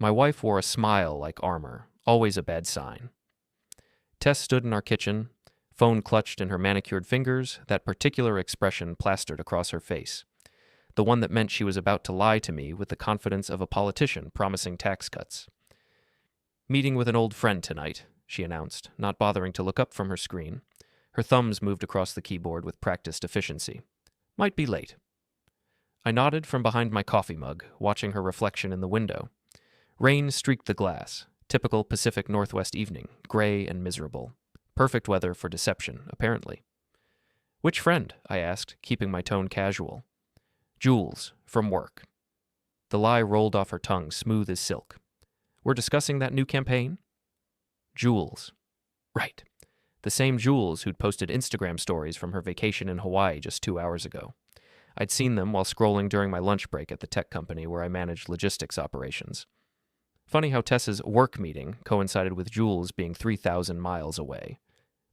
My wife wore a smile like armor, always a bad sign. Tess stood in our kitchen, phone clutched in her manicured fingers, that particular expression plastered across her face. The one that meant she was about to lie to me with the confidence of a politician promising tax cuts. "Meeting with an old friend tonight," she announced, not bothering to look up from her screen. Her thumbs moved across the keyboard with practiced efficiency. "Might be late." I nodded from behind my coffee mug, watching her reflection in the window. Rain streaked the glass. Typical Pacific Northwest evening, gray and miserable. Perfect weather for deception, apparently. "Which friend?" I asked, keeping my tone casual. "Jules, from work." The lie rolled off her tongue, smooth as silk. "We're discussing that new campaign?" Jules. Right. The same Jules who'd posted Instagram stories from her vacation in Hawaii just 2 hours ago. I'd seen them while scrolling during my lunch break at the tech company where I managed logistics operations. Funny how Tess's work meeting coincided with Jules being 3,000 miles away.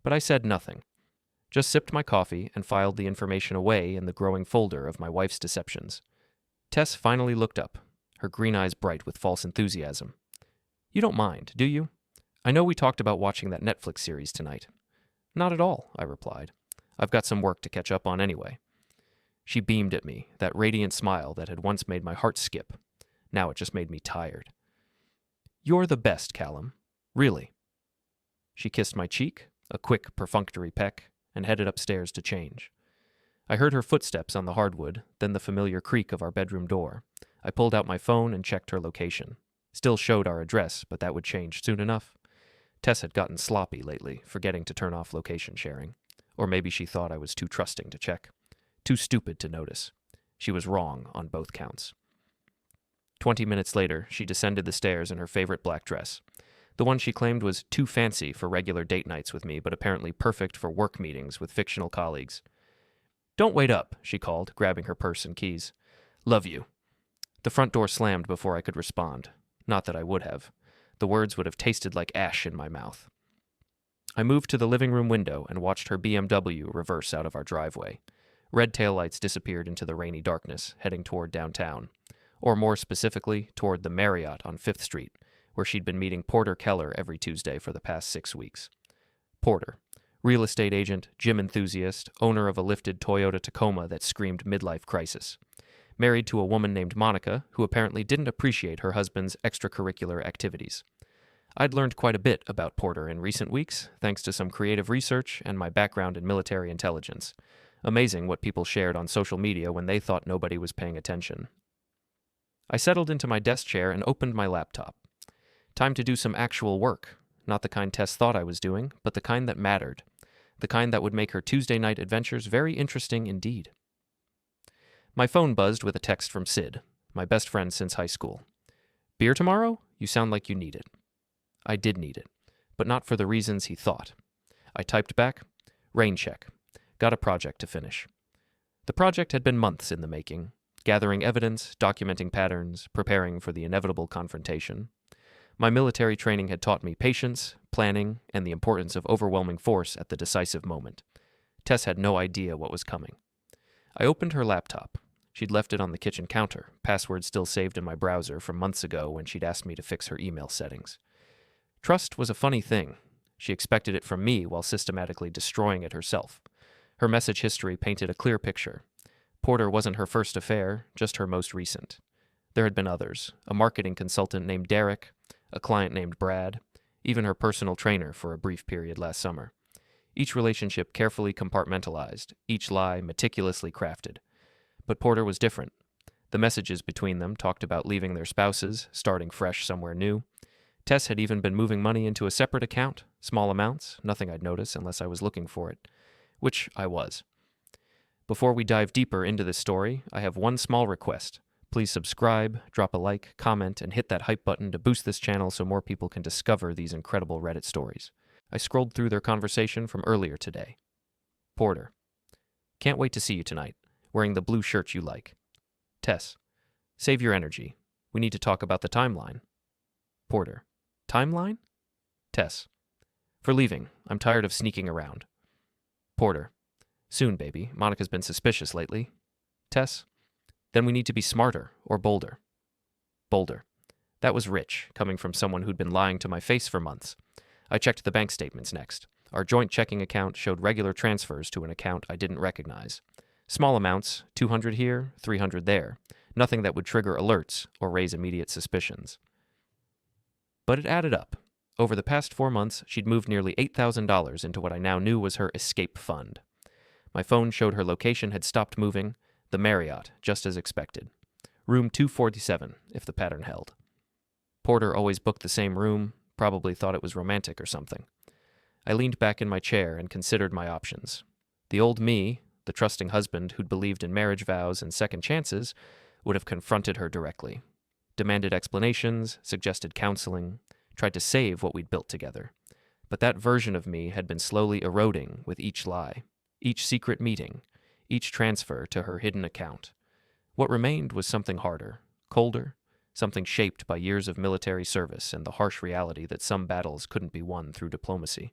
But I said nothing. Just sipped my coffee and filed the information away in the growing folder of my wife's deceptions. Tess finally looked up, her green eyes bright with false enthusiasm. "You don't mind, do you? I know we talked about watching that Netflix series tonight." "Not at all," I replied. "I've got some work to catch up on anyway." She beamed at me, that radiant smile that had once made my heart skip. Now it just made me tired. "You're the best, Callum. Really." She kissed my cheek, a quick, perfunctory peck, and headed upstairs to change. I heard her footsteps on the hardwood, then the familiar creak of our bedroom door. I pulled out my phone and checked her location. Still showed our address, but that would change soon enough. Tess had gotten sloppy lately, forgetting to turn off location sharing. Or maybe she thought I was too trusting to check. Too stupid to notice. She was wrong on both counts. 20 minutes later, she descended the stairs in her favorite black dress. The one she claimed was too fancy for regular date nights with me, but apparently perfect for work meetings with fictional colleagues. "Don't wait up," she called, grabbing her purse and keys. "Love you." The front door slammed before I could respond. Not that I would have. The words would have tasted like ash in my mouth. I moved to the living room window and watched her BMW reverse out of our driveway. Red taillights disappeared into the rainy darkness, heading toward downtown. Or more specifically, toward the Marriott on 5th Street, where she'd been meeting Porter Keller every Tuesday for the past 6 weeks. Porter, real estate agent, gym enthusiast, owner of a lifted Toyota Tacoma that screamed midlife crisis. Married to a woman named Monica, who apparently didn't appreciate her husband's extracurricular activities. I'd learned quite a bit about Porter in recent weeks, thanks to some creative research and my background in military intelligence. Amazing what people shared on social media when they thought nobody was paying attention. I settled into my desk chair and opened my laptop. Time to do some actual work. Not the kind Tess thought I was doing, but the kind that mattered. The kind that would make her Tuesday night adventures very interesting indeed. My phone buzzed with a text from Sid, my best friend since high school. "Beer tomorrow? You sound like you need it." I did need it, but not for the reasons he thought. I typed back, "Rain check. Got a project to finish." The project had been months in the making, gathering evidence, documenting patterns, preparing for the inevitable confrontation. My military training had taught me patience, planning, and the importance of overwhelming force at the decisive moment. Tess had no idea what was coming. I opened her laptop. She'd left it on the kitchen counter, password still saved in my browser from months ago when she'd asked me to fix her email settings. Trust was a funny thing. She expected it from me while systematically destroying it herself. Her message history painted a clear picture. Porter wasn't her first affair, just her most recent. There had been others, a marketing consultant named Derek, a client named Brad, even her personal trainer for a brief period last summer. Each relationship carefully compartmentalized, each lie meticulously crafted. But Porter was different. The messages between them talked about leaving their spouses, starting fresh somewhere new. Tess had even been moving money into a separate account, small amounts, nothing I'd notice unless I was looking for it. Which I was. Before we dive deeper into this story, I have one small request. Please subscribe, drop a like, comment, and hit that hype button to boost this channel so more people can discover these incredible Reddit stories. I scrolled through their conversation from earlier today. Porter. "Can't wait to see you tonight, wearing the blue shirt you like." Tess. "Save your energy. We need to talk about the timeline." Porter. "Timeline?" Tess. "For leaving. I'm tired of sneaking around." Porter. "Soon, baby. Monica's been suspicious lately." Tess. "Then we need to be smarter or bolder." Bolder. That was rich, coming from someone who'd been lying to my face for months. I checked the bank statements next. Our joint checking account showed regular transfers to an account I didn't recognize. Small amounts, 200 here, 300 there. Nothing that would trigger alerts or raise immediate suspicions. But it added up. Over the past 4 months, she'd moved nearly $8,000 into what I now knew was her escape fund. My phone showed her location had stopped moving, the Marriott, just as expected. Room 247, if the pattern held. Porter always booked the same room, probably thought it was romantic or something. I leaned back in my chair and considered my options. The old me, the trusting husband who'd believed in marriage vows and second chances, would have confronted her directly. Demanded explanations, suggested counseling, tried to save what we'd built together. But that version of me had been slowly eroding with each lie, each secret meeting, each transfer to her hidden account. What remained was something harder, colder, something shaped by years of military service and the harsh reality that some battles couldn't be won through diplomacy.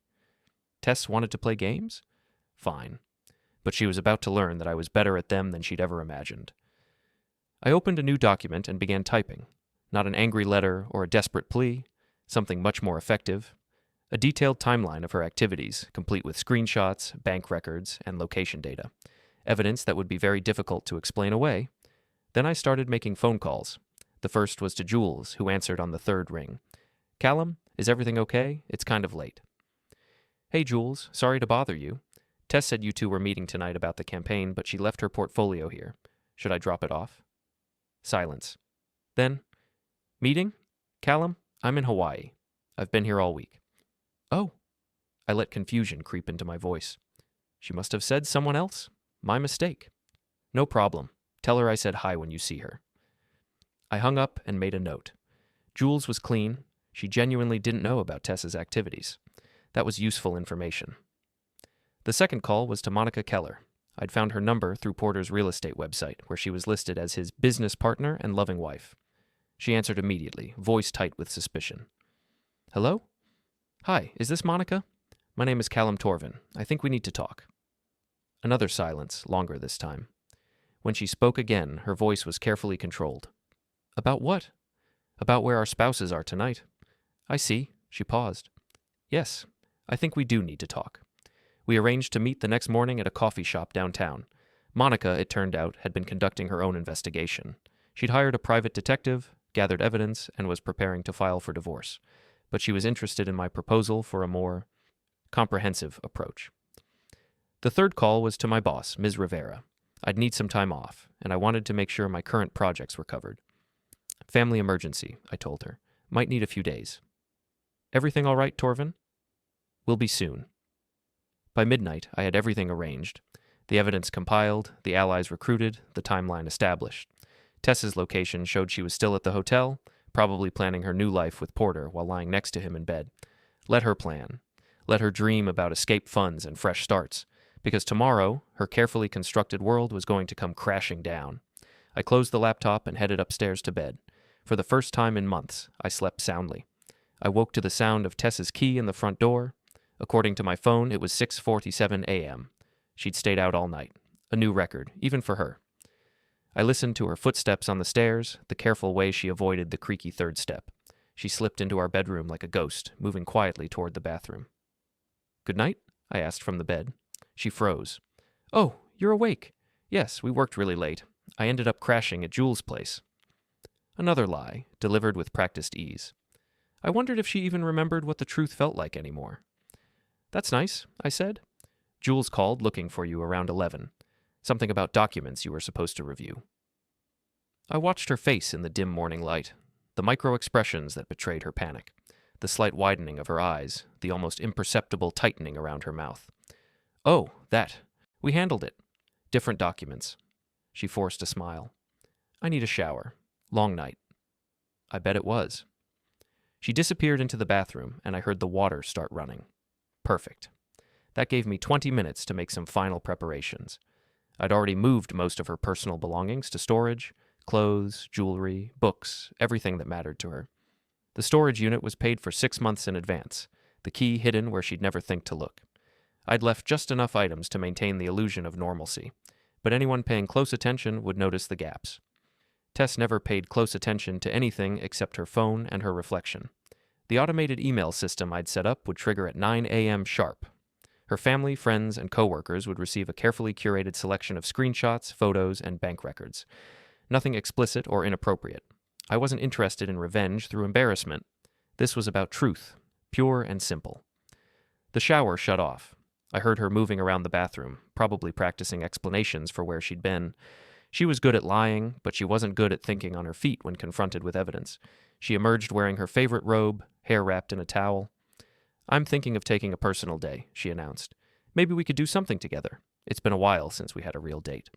Tess wanted to play games? Fine. But she was about to learn that I was better at them than she'd ever imagined. I opened a new document and began typing. Not an angry letter or a desperate plea, something much more effective. A detailed timeline of her activities, complete with screenshots, bank records, and location data. Evidence that would be very difficult to explain away. Then I started making phone calls. The first was to Jules, who answered on the third ring. "Callum, is everything okay? It's kind of late." "Hey, Jules, sorry to bother you. Tess said you two were meeting tonight about the campaign, but she left her portfolio here. Should I drop it off?" Silence. Then, "Meeting? Callum, I'm in Hawaii. I've been here all week." "Oh." I let confusion creep into my voice. She must have said someone else. My mistake. "No problem. Tell her I said hi when you see her." I hung up and made a note. Jules was clean. She genuinely didn't know about Tess's activities. That was useful information. The second call was to Monica Keller. I'd found her number through Porter's real estate website, where she was listed as his business partner and loving wife. She answered immediately, voice tight with suspicion. "Hello? Hi, is this Monica? My name is Callum Torvin. I think we need to talk." Another silence, longer this time. When she spoke again, her voice was carefully controlled. "About what?" "About where our spouses are tonight." "I see." She paused. "Yes, I think we do need to talk." We arranged to meet the next morning at a coffee shop downtown. Monica, it turned out, had been conducting her own investigation. She'd hired a private detective, gathered evidence, and was preparing to file for divorce. But she was interested in my proposal for a more comprehensive approach. The third call was to my boss, Ms. Rivera. I'd need some time off, and I wanted to make sure my current projects were covered. "Family emergency," I told her. "Might need a few days." "Everything all right, Torvin?" "Will be soon." By midnight, I had everything arranged. The evidence compiled, the allies recruited, the timeline established. Tess's location showed she was still at the hotel, probably planning her new life with Porter while lying next to him in bed. Let her plan. Let her dream about escape funds and fresh starts. Because tomorrow, her carefully constructed world was going to come crashing down. I closed the laptop and headed upstairs to bed. For the first time in months, I slept soundly. I woke to the sound of Tess's key in the front door. According to my phone, it was 6:47 a.m. She'd stayed out all night. A new record, even for her. I listened to her footsteps on the stairs, the careful way she avoided the creaky third step. She slipped into our bedroom like a ghost, moving quietly toward the bathroom. "Good night?" I asked from the bed. She froze. "Oh, you're awake. Yes, we worked really late. I ended up crashing at Jules' place." Another lie, delivered with practiced ease. I wondered if she even remembered what the truth felt like anymore. "That's nice," I said. "Jules called looking for you around 11. Something about documents you were supposed to review." I watched her face in the dim morning light, the micro-expressions that betrayed her panic, the slight widening of her eyes, the almost imperceptible tightening around her mouth. "Oh, that. We handled it. Different documents." She forced a smile. "I need a shower. Long night." I bet it was. She disappeared into the bathroom, and I heard the water start running. Perfect. That gave me 20 minutes to make some final preparations. I'd already moved most of her personal belongings to storage, clothes, jewelry, books, everything that mattered to her. The storage unit was paid for 6 months in advance, the key hidden where she'd never think to look. I'd left just enough items to maintain the illusion of normalcy, but anyone paying close attention would notice the gaps. Tess never paid close attention to anything except her phone and her reflection. The automated email system I'd set up would trigger at 9 a.m. sharp. Her family, friends, and coworkers would receive a carefully curated selection of screenshots, photos, and bank records. Nothing explicit or inappropriate. I wasn't interested in revenge through embarrassment. This was about truth, pure and simple. The shower shut off. I heard her moving around the bathroom, probably practicing explanations for where she'd been. She was good at lying, but she wasn't good at thinking on her feet when confronted with evidence. She emerged wearing her favorite robe, hair wrapped in a towel. "I'm thinking of taking a personal day," she announced. "Maybe we could do something together. It's been a while since we had a real date."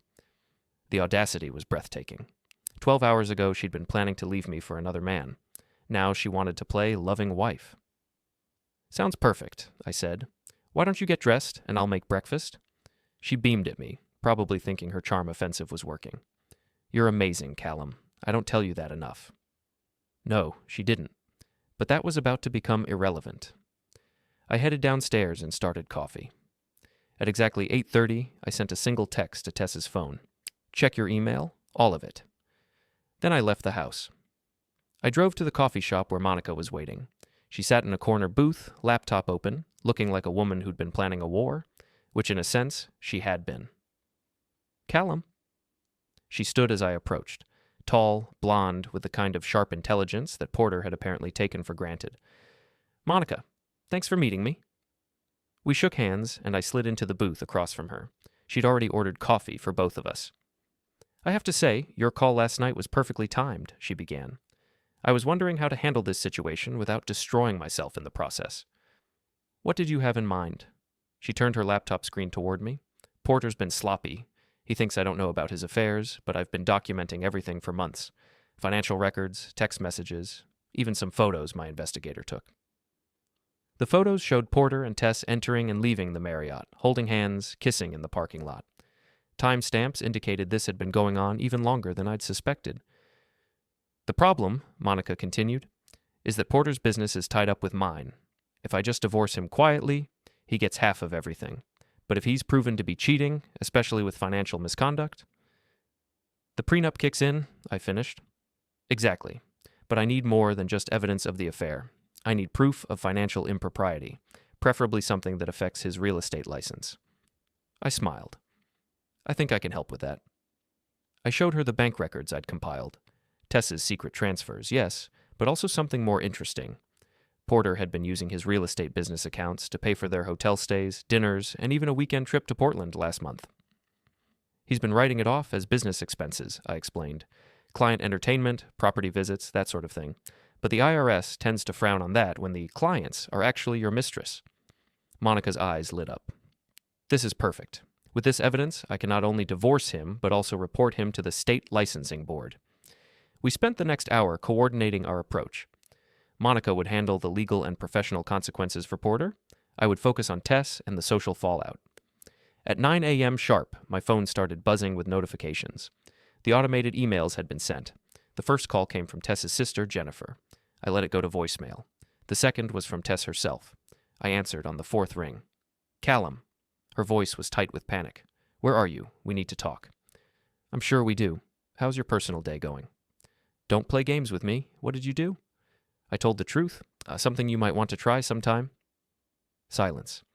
The audacity was breathtaking. 12 hours ago, she'd been planning to leave me for another man. Now she wanted to play loving wife. "Sounds perfect," I said. "Why don't you get dressed, and I'll make breakfast?" She beamed at me, probably thinking her charm offensive was working. "You're amazing, Callum. I don't tell you that enough." No, she didn't. But that was about to become irrelevant. I headed downstairs and started coffee. At exactly 8:30, I sent a single text to Tess's phone. "Check your email, all of it." Then I left the house. I drove to the coffee shop where Monica was waiting. She sat in a corner booth, laptop open, looking like a woman who'd been planning a war, which in a sense, she had been. "Callum." She stood as I approached, tall, blonde, with the kind of sharp intelligence that Porter had apparently taken for granted. "Monica, thanks for meeting me." We shook hands, and I slid into the booth across from her. She'd already ordered coffee for both of us. "I have to say, your call last night was perfectly timed," she began. "I was wondering how to handle this situation without destroying myself in the process." "What did you have in mind?" She turned her laptop screen toward me. "Porter's been sloppy. He thinks I don't know about his affairs, but I've been documenting everything for months. Financial records, text messages, even some photos my investigator took." The photos showed Porter and Tess entering and leaving the Marriott, holding hands, kissing in the parking lot. Timestamps indicated this had been going on even longer than I'd suspected. "The problem," Monica continued, "is that Porter's business is tied up with mine. If I just divorce him quietly, he gets half of everything. But if he's proven to be cheating, especially with financial misconduct..." "The prenup kicks in," I finished. "Exactly. But I need more than just evidence of the affair. I need proof of financial impropriety, preferably something that affects his real estate license." I smiled. "I think I can help with that." I showed her the bank records I'd compiled. Tess's secret transfers, yes, but also something more interesting. Porter had been using his real estate business accounts to pay for their hotel stays, dinners, and even a weekend trip to Portland last month. "He's been writing it off as business expenses," I explained. "Client entertainment, property visits, that sort of thing. But the IRS tends to frown on that when the clients are actually your mistress." Monica's eyes lit up. "This is perfect. With this evidence, I can not only divorce him, but also report him to the state licensing board." We spent the next hour coordinating our approach. Monica would handle the legal and professional consequences for Porter. I would focus on Tess and the social fallout. At 9 a.m. sharp, my phone started buzzing with notifications. The automated emails had been sent. The first call came from Tess's sister, Jennifer. I let it go to voicemail. The second was from Tess herself. I answered on the fourth ring. "Callum." Her voice was tight with panic. "Where are you? We need to talk." "I'm sure we do. How's your personal day going?" "Don't play games with me. What did you do?" "I told the truth. Something you might want to try sometime." Silence.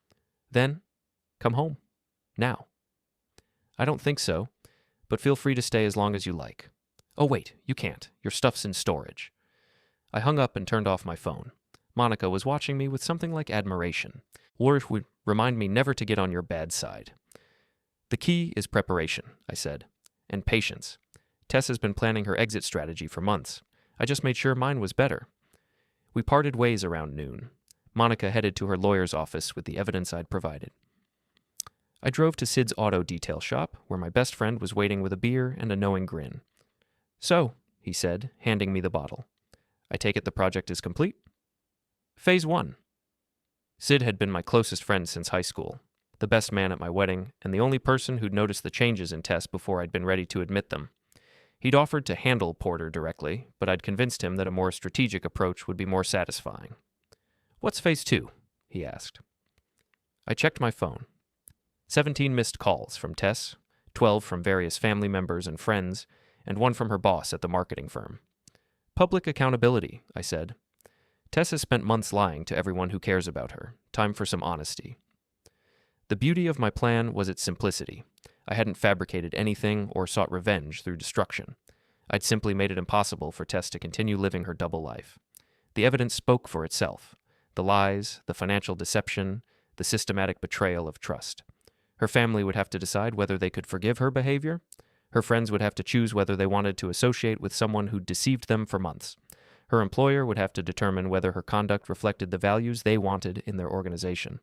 "Then, come home. Now." "I don't think so, but feel free to stay as long as you like." "Oh, wait, you can't. Your stuff's in storage." I hung up and turned off my phone. Monica was watching me with something like admiration. Words would remind me never to get on your bad side. "The key is preparation," I said, "and patience. Tess has been planning her exit strategy for months. I just made sure mine was better." We parted ways around noon. Monica headed to her lawyer's office with the evidence I'd provided. I drove to Sid's auto detail shop, where my best friend was waiting with a beer and a knowing grin. "So," he said, handing me the bottle, "I take it the project is complete?" Phase 1. Sid had been my closest friend since high school, the best man at my wedding, and the only person who'd noticed the changes in Tess before I'd been ready to admit them. He'd offered to handle Porter directly, but I'd convinced him that a more strategic approach would be more satisfying. "What's phase 2? He asked. I checked my phone. 17 missed calls from Tess, 12 from various family members and friends, and one from her boss at the marketing firm. Public accountability, I said. Tess has spent months lying to everyone who cares about her. Time for some honesty. The beauty of my plan was its simplicity. I hadn't fabricated anything or sought revenge through destruction. I'd simply made it impossible for Tess to continue living her double life. The evidence spoke for itself. The lies, the financial deception, the systematic betrayal of trust. Her family would have to decide whether they could forgive her behavior. Her friends would have to choose whether they wanted to associate with someone who'd deceived them for months. Her employer would have to determine whether her conduct reflected the values they wanted in their organization.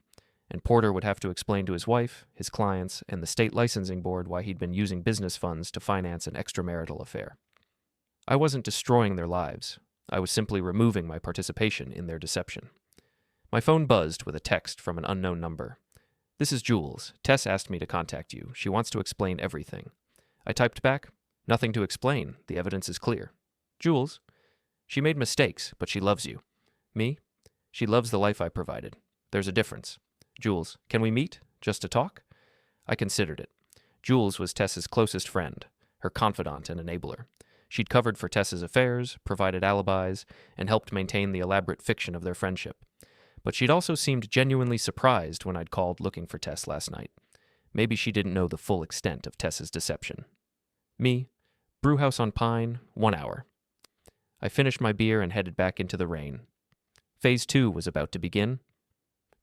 And Porter would have to explain to his wife, his clients, and the state licensing board why he'd been using business funds to finance an extramarital affair. I wasn't destroying their lives. I was simply removing my participation in their deception. My phone buzzed with a text from an unknown number. "This is Jules. Tess asked me to contact you. She wants to explain everything." I typed back, "Nothing to explain. The evidence is clear." "Jules? She made mistakes, but she loves you." "Me? She loves the life I provided. There's a difference." "Jules, can we meet? Just to talk?" I considered it. Jules was Tess's closest friend, her confidant and enabler. She'd covered for Tess's affairs, provided alibis, and helped maintain the elaborate fiction of their friendship. But she'd also seemed genuinely surprised when I'd called looking for Tess last night. Maybe she didn't know the full extent of Tess's deception. Me, Brewhouse on Pine, 1 hour. I finished my beer and headed back into the rain. Phase 2 was about to begin.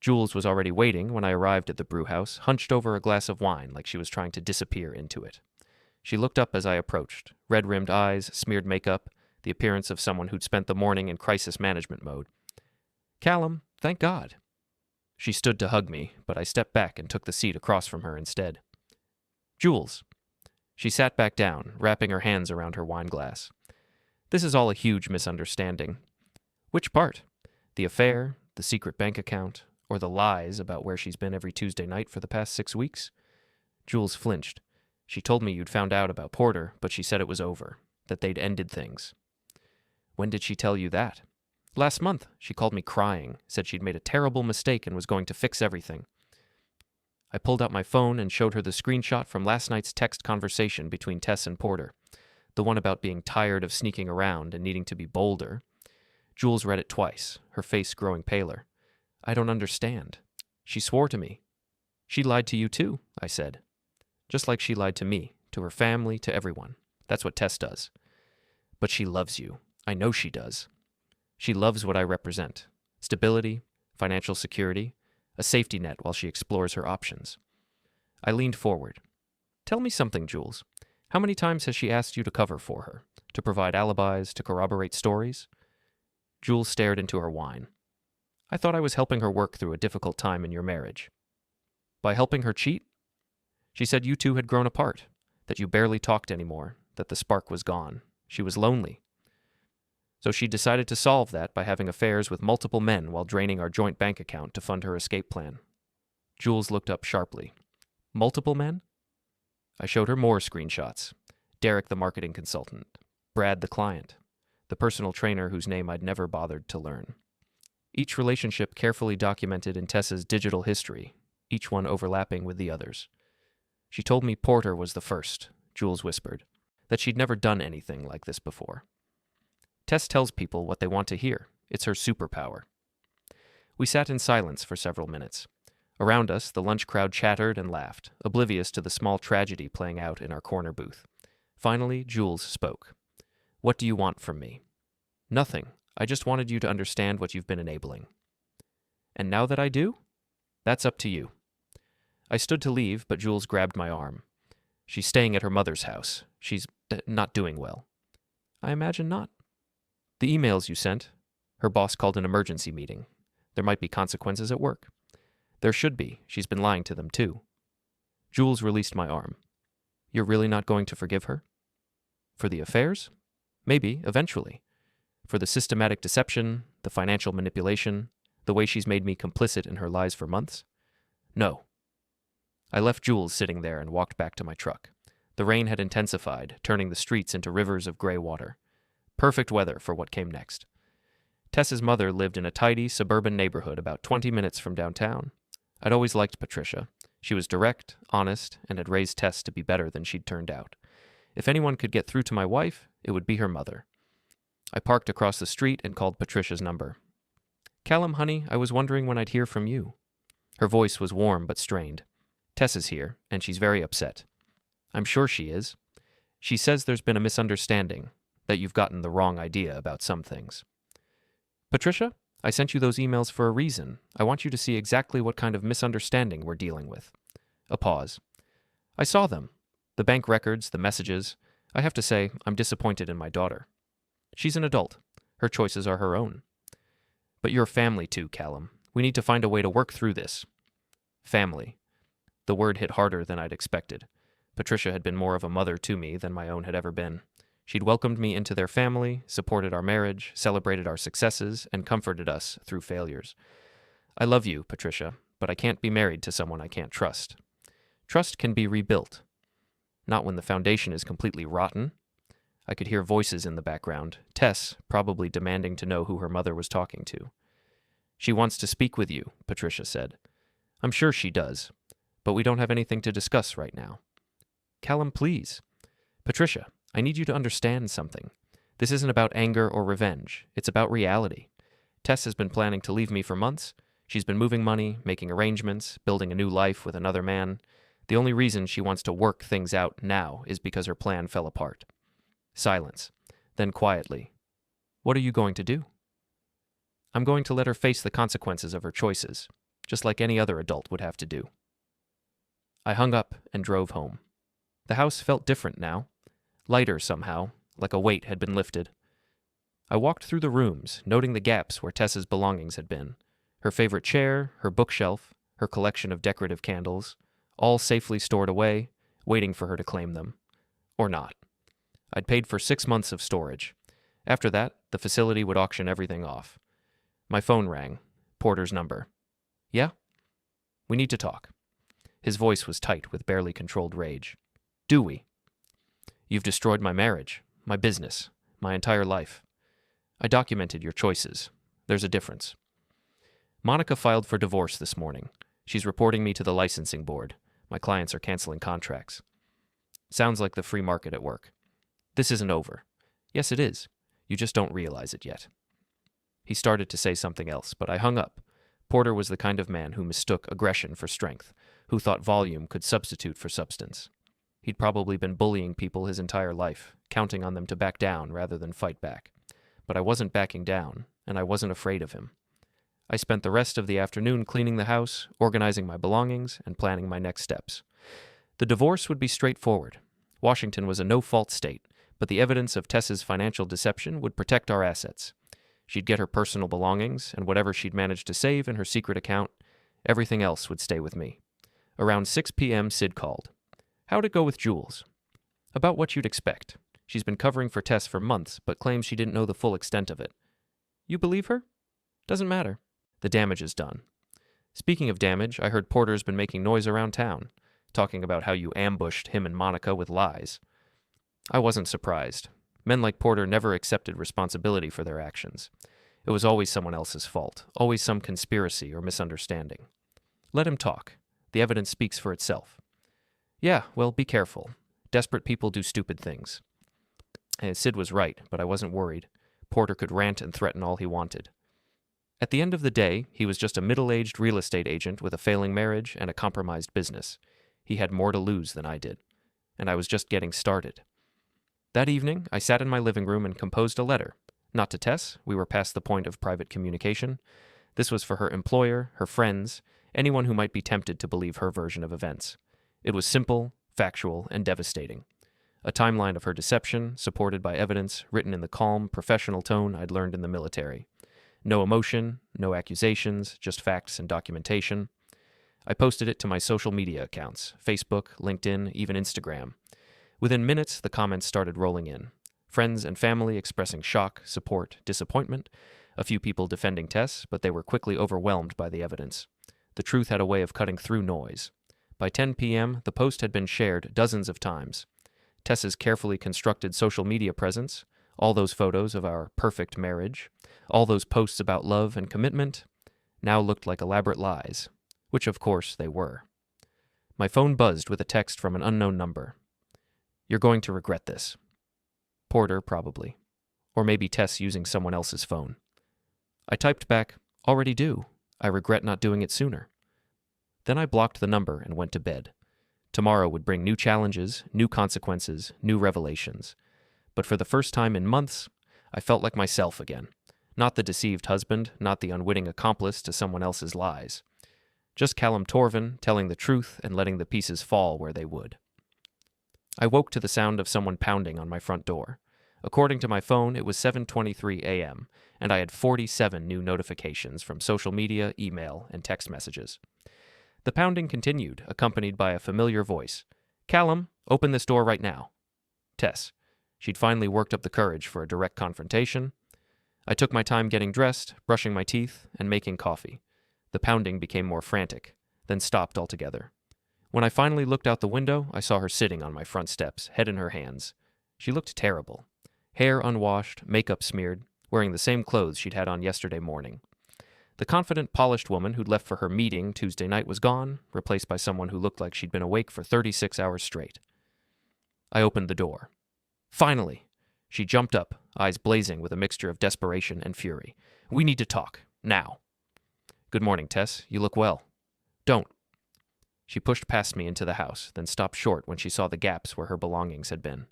Jules was already waiting when I arrived at the brewhouse, hunched over a glass of wine like she was trying to disappear into it. She looked up as I approached, red-rimmed eyes, smeared makeup, the appearance of someone who'd spent the morning in crisis management mode. "Callum, thank God." She stood to hug me, but I stepped back and took the seat across from her instead. "Jules." She sat back down, wrapping her hands around her wine glass. "This is all a huge misunderstanding." "Which part? The affair, the secret bank account, or the lies about where she's been every Tuesday night for the past 6 weeks?" Jules flinched. "She told me you'd found out about Porter, but she said it was over, that they'd ended things." "When did she tell you that?" "Last month. She called me crying, said she'd made a terrible mistake and was going to fix everything." I pulled out my phone and showed her the screenshot from last night's text conversation between Tess and Porter, the one about being tired of sneaking around and needing to be bolder. Jules read it twice, her face growing paler. "I don't understand. She swore to me." "She lied to you too," I said. "Just like she lied to me, to her family, to everyone. That's what Tess does." "But she loves you. I know she does. She loves what I represent. Stability, financial security, a safety net while she explores her options." I leaned forward. "Tell me something, Jules. How many times has she asked you to cover for her? To provide alibis, to corroborate stories?" Jules stared into her wine. "I thought I was helping her work through a difficult time in your marriage." "By helping her cheat?" "She said you two had grown apart, that you barely talked anymore, that the spark was gone. She was lonely. So she decided to solve that by having affairs with multiple men while draining our joint bank account to fund her escape plan." Jules looked up sharply. "Multiple men?" I showed her more screenshots. Derek, the marketing consultant. Brad, the client. The personal trainer whose name I'd never bothered to learn. Each relationship carefully documented in Tess's digital history, each one overlapping with the others. "She told me Porter was the first," Jules whispered, "that she'd never done anything like this before." Tess tells people what they want to hear. It's her superpower. We sat in silence for several minutes. Around us, the lunch crowd chattered and laughed, oblivious to the small tragedy playing out in our corner booth. Finally, Jules spoke. "What do you want from me?" "Nothing. I just wanted you to understand what you've been enabling." "And now that I do?" "That's up to you." I stood to leave, but Jules grabbed my arm. "She's staying at her mother's house. She's not doing well." "I imagine not." "The emails you sent. Her boss called an emergency meeting. There might be consequences at work." "There should be. She's been lying to them, too." Jules released my arm. "You're really not going to forgive her?" "For the affairs? Maybe, eventually. For the systematic deception, the financial manipulation, the way she's made me complicit in her lies for months? No." I left Jules sitting there and walked back to my truck. The rain had intensified, turning the streets into rivers of gray water. Perfect weather for what came next. Tess's mother lived in a tidy suburban neighborhood about 20 minutes from downtown. I'd always liked Patricia. She was direct, honest, and had raised Tess to be better than she'd turned out. If anyone could get through to my wife, it would be her mother. I parked across the street and called Patricia's number. "Callum, honey, I was wondering when I'd hear from you." Her voice was warm but strained. "Tess is here, and she's very upset." "I'm sure she is. She says there's been a misunderstanding, that you've gotten the wrong idea about some things." "Patricia, I sent you those emails for a reason. I want you to see exactly what kind of misunderstanding we're dealing with." A pause. "I saw them. The bank records, the messages. I have to say, I'm disappointed in my daughter. She's an adult. Her choices are her own." "But you're family too, Callum. We need to find a way to work through this." Family. The word hit harder than I'd expected. Patricia had been more of a mother to me than my own had ever been. She'd welcomed me into their family, supported our marriage, celebrated our successes, and comforted us through failures. "I love you, Patricia, but I can't be married to someone I can't trust. Trust can be rebuilt. Not when the foundation is completely rotten." I could hear voices in the background, Tess probably demanding to know who her mother was talking to. "She wants to speak with you," Patricia said. "I'm sure she does, but we don't have anything to discuss right now." "Callum, please." "Patricia, I need you to understand something. This isn't about anger or revenge. It's about reality. Tess has been planning to leave me for months. She's been moving money, making arrangements, building a new life with another man. The only reason she wants to work things out now is because her plan fell apart." Silence. Then quietly, "What are you going to do?" "I'm going to let her face the consequences of her choices, just like any other adult would have to do." I hung up and drove home. The house felt different now. Lighter somehow, like a weight had been lifted. I walked through the rooms, noting the gaps where Tess's belongings had been. Her favorite chair, her bookshelf, her collection of decorative candles, all safely stored away, waiting for her to claim them. Or not. I'd paid for 6 months of storage. After that, the facility would auction everything off. My phone rang. Porter's number. "Yeah?" "We need to talk." His voice was tight with barely controlled rage. "Do we?" "You've destroyed my marriage, my business, my entire life. I documented your choices. There's a difference. Monica filed for divorce this morning. She's reporting me to the licensing board. My clients are canceling contracts." Sounds like the free market at work. "This isn't over." "Yes, it is. You just don't realize it yet." He started to say something else, but I hung up. Porter was the kind of man who mistook aggression for strength, who thought volume could substitute for substance. He'd probably been bullying people his entire life, counting on them to back down rather than fight back. But I wasn't backing down, and I wasn't afraid of him. I spent the rest of the afternoon cleaning the house, organizing my belongings, and planning my next steps. The divorce would be straightforward. Washington was a no-fault state, but the evidence of Tess's financial deception would protect our assets. She'd get her personal belongings, and whatever she'd managed to save in her secret account, everything else would stay with me. Around 6 p.m., Sid called. "How'd it go with Jules?" "About what you'd expect. She's been covering for Tess for months, but claims she didn't know the full extent of it." "You believe her?" "Doesn't matter. The damage is done." "Speaking of damage, I heard Porter's been making noise around town, talking about how you ambushed him and Monica with lies." I wasn't surprised. Men like Porter never accepted responsibility for their actions. It was always someone else's fault, always some conspiracy or misunderstanding. Let him talk. The evidence speaks for itself. "Yeah, well, be careful. Desperate people do stupid things." Sid was right, but I wasn't worried. Porter could rant and threaten all he wanted. At the end of the day, he was just a middle-aged real estate agent with a failing marriage and a compromised business. He had more to lose than I did, and I was just getting started. That evening, I sat in my living room and composed a letter. Not to Tess, we were past the point of private communication. This was for her employer, her friends, anyone who might be tempted to believe her version of events. It was simple, factual, and devastating. A timeline of her deception, supported by evidence, written in the calm, professional tone I'd learned in the military. No emotion, no accusations, just facts and documentation. I posted it to my social media accounts, Facebook, LinkedIn, even Instagram. Within minutes, the comments started rolling in. Friends and family expressing shock, support, disappointment. A few people defending Tess, but they were quickly overwhelmed by the evidence. The truth had a way of cutting through noise. By 10 p.m., the post had been shared dozens of times. Tess's carefully constructed social media presence, all those photos of our perfect marriage, all those posts about love and commitment, now looked like elaborate lies, which of course they were. My phone buzzed with a text from an unknown number. You're going to regret this. Porter, probably. Or maybe Tess using someone else's phone. I typed back, already do. I regret not doing it sooner. Then I blocked the number and went to bed. Tomorrow would bring new challenges, new consequences, new revelations. But for the first time in months, I felt like myself again. Not the deceived husband, not the unwitting accomplice to someone else's lies. Just Callum Torvin telling the truth and letting the pieces fall where they would. I woke to the sound of someone pounding on my front door. According to my phone, it was 7:23 a.m., and I had 47 new notifications from social media, email, and text messages. The pounding continued, accompanied by a familiar voice. Callum, open this door right now. Tess. She'd finally worked up the courage for a direct confrontation. I took my time getting dressed, brushing my teeth, and making coffee. The pounding became more frantic, then stopped altogether. When I finally looked out the window, I saw her sitting on my front steps, head in her hands. She looked terrible. Hair unwashed, makeup smeared, wearing the same clothes she'd had on yesterday morning. The confident, polished woman who'd left for her meeting Tuesday night was gone, replaced by someone who looked like she'd been awake for 36 hours straight. I opened the door. Finally! She jumped up, eyes blazing with a mixture of desperation and fury. We need to talk. Now. Good morning, Tess. You look well. Don't. She pushed past me into the house, then stopped short when she saw the gaps where her belongings had been.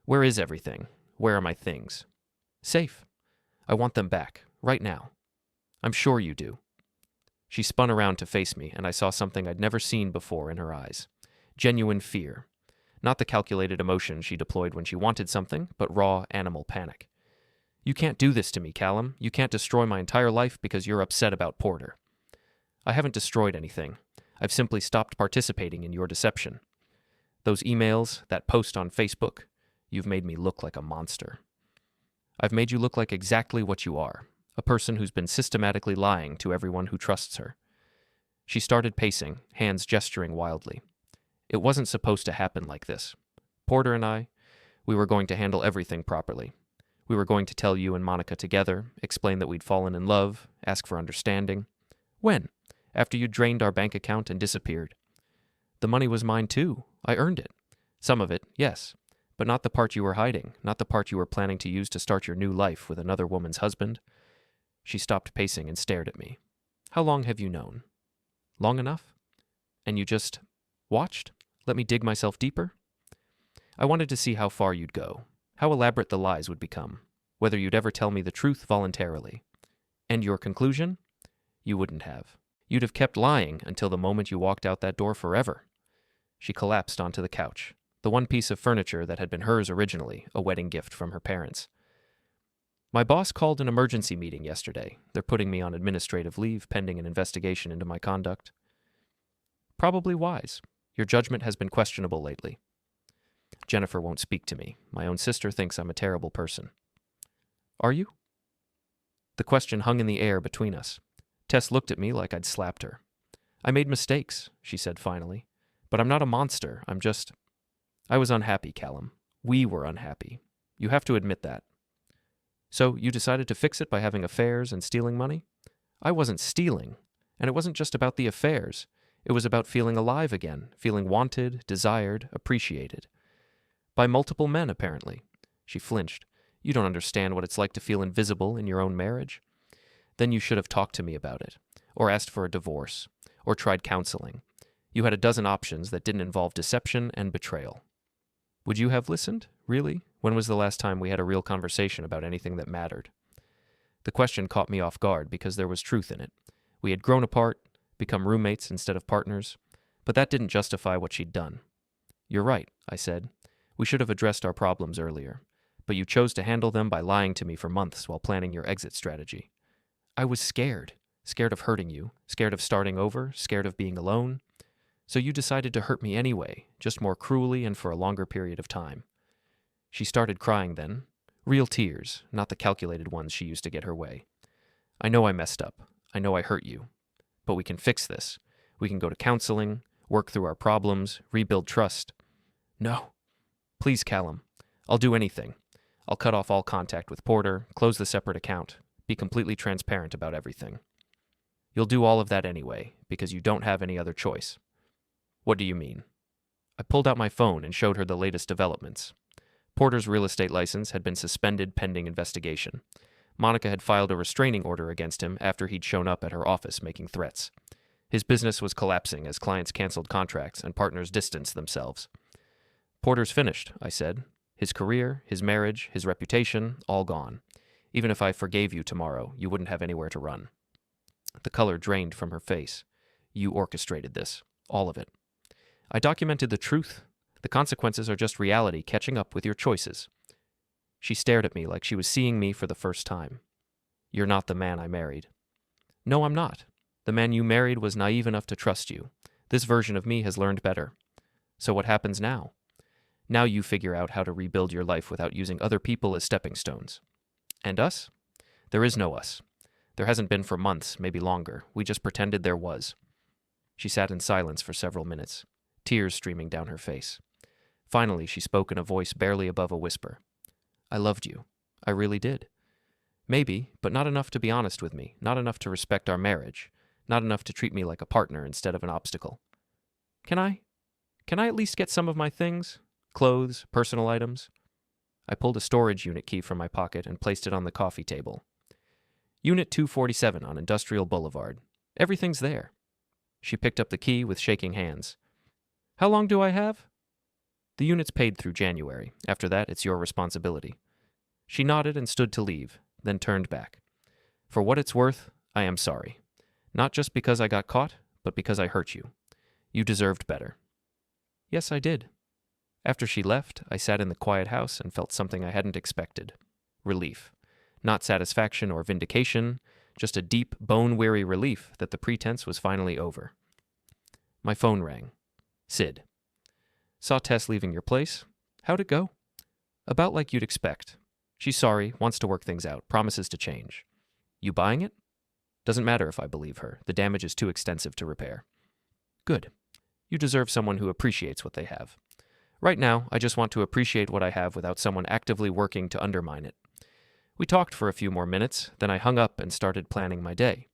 Where is everything? Where are my things? Safe. I want them back, right now. I'm sure you do. She spun around to face me, and I saw something I'd never seen before in her eyes. Genuine fear. Not the calculated emotion she deployed when she wanted something, but raw animal panic. You can't do this to me, Callum. You can't destroy my entire life because you're upset about Porter. I haven't destroyed anything. I've simply stopped participating in your deception. Those emails, that post on Facebook, you've made me look like a monster. I've made you look like exactly what you are, a person who's been systematically lying to everyone who trusts her. She started pacing, hands gesturing wildly. It wasn't supposed to happen like this. Porter and I, we were going to handle everything properly. We were going to tell you and Monica together, explain that we'd fallen in love, ask for understanding. When? After you drained our bank account and disappeared. The money was mine too. I earned it. Some of it, yes. But not the part you were hiding, not the part you were planning to use to start your new life with another woman's husband. She stopped pacing and stared at me. How long have you known? Long enough? And you just watched? Let me dig myself deeper? I wanted to see how far you'd go, how elaborate the lies would become, whether you'd ever tell me the truth voluntarily. And your conclusion? You wouldn't have. You'd have kept lying until the moment you walked out that door forever. She collapsed onto the couch, the one piece of furniture that had been hers originally, a wedding gift from her parents. My boss called an emergency meeting yesterday. They're putting me on administrative leave pending an investigation into my conduct. Probably wise. Your judgment has been questionable lately. Jennifer won't speak to me. My own sister thinks I'm a terrible person. Are you? The question hung in the air between us. Tess looked at me like I'd slapped her. I made mistakes, she said finally. But I'm not a monster. I was unhappy, Callum. We were unhappy. You have to admit that. So you decided to fix it by having affairs and stealing money? I wasn't stealing. And it wasn't just about the affairs. It was about feeling alive again, feeling wanted, desired, appreciated. By multiple men, apparently. She flinched. You don't understand what it's like to feel invisible in your own marriage. Then you should have talked to me about it, or asked for a divorce, or tried counseling. You had a dozen options that didn't involve deception and betrayal. Would you have listened? Really? When was the last time we had a real conversation about anything that mattered? The question caught me off guard because there was truth in it. We had grown apart, become roommates instead of partners, but that didn't justify what she'd done. You're right, I said. We should have addressed our problems earlier, but you chose to handle them by lying to me for months while planning your exit strategy. I was scared of hurting you, scared of starting over, scared of being alone. So you decided to hurt me anyway, just more cruelly and for a longer period of time. She started crying then, real tears, not the calculated ones she used to get her way. I know I messed up. I know I hurt you. But we can fix this. We can go to counseling, work through our problems, rebuild trust. No. Please, Callum. I'll do anything. I'll cut off all contact with Porter, close the separate account, be completely transparent about everything. You'll do all of that anyway, because you don't have any other choice. What do you mean? I pulled out my phone and showed her the latest developments. Porter's real estate license had been suspended pending investigation. Monica had filed a restraining order against him after he'd shown up at her office making threats. His business was collapsing as clients canceled contracts and partners distanced themselves. Porter's finished, I said. His career, his marriage, his reputation, all gone. Even if I forgave you tomorrow, you wouldn't have anywhere to run. The color drained from her face. You orchestrated this. All of it. I documented the truth. The consequences are just reality catching up with your choices. She stared at me like she was seeing me for the first time. You're not the man I married. No, I'm not. The man you married was naive enough to trust you. This version of me has learned better. So what happens now? Now you figure out how to rebuild your life without using other people as stepping stones. And us? There is no us. There hasn't been for months, maybe longer. We just pretended there was. She sat in silence for several minutes, tears streaming down her face. Finally, she spoke in a voice barely above a whisper. I loved you. I really did. Maybe, but not enough to be honest with me, not enough to respect our marriage, not enough to treat me like a partner instead of an obstacle. Can I at least get some of my things? Clothes, personal items? I pulled a storage unit key from my pocket and placed it on the coffee table. Unit 247 on Industrial Boulevard. Everything's there. She picked up the key with shaking hands. How long do I have? The unit's paid through January. After that, it's your responsibility. She nodded and stood to leave, then turned back. For what it's worth, I am sorry. Not just because I got caught, but because I hurt you. You deserved better. Yes, I did. After she left, I sat in the quiet house and felt something I hadn't expected. Relief. Not satisfaction or vindication, just a deep, bone-weary relief that the pretense was finally over. My phone rang. Sid. Saw Tess leaving your place. How'd it go? About like you'd expect. She's sorry, wants to work things out, promises to change. You buying it? Doesn't matter if I believe her. The damage is too extensive to repair. Good. You deserve someone who appreciates what they have. Right now, I just want to appreciate what I have without someone actively working to undermine it. We talked for a few more minutes, then I hung up and started planning my day.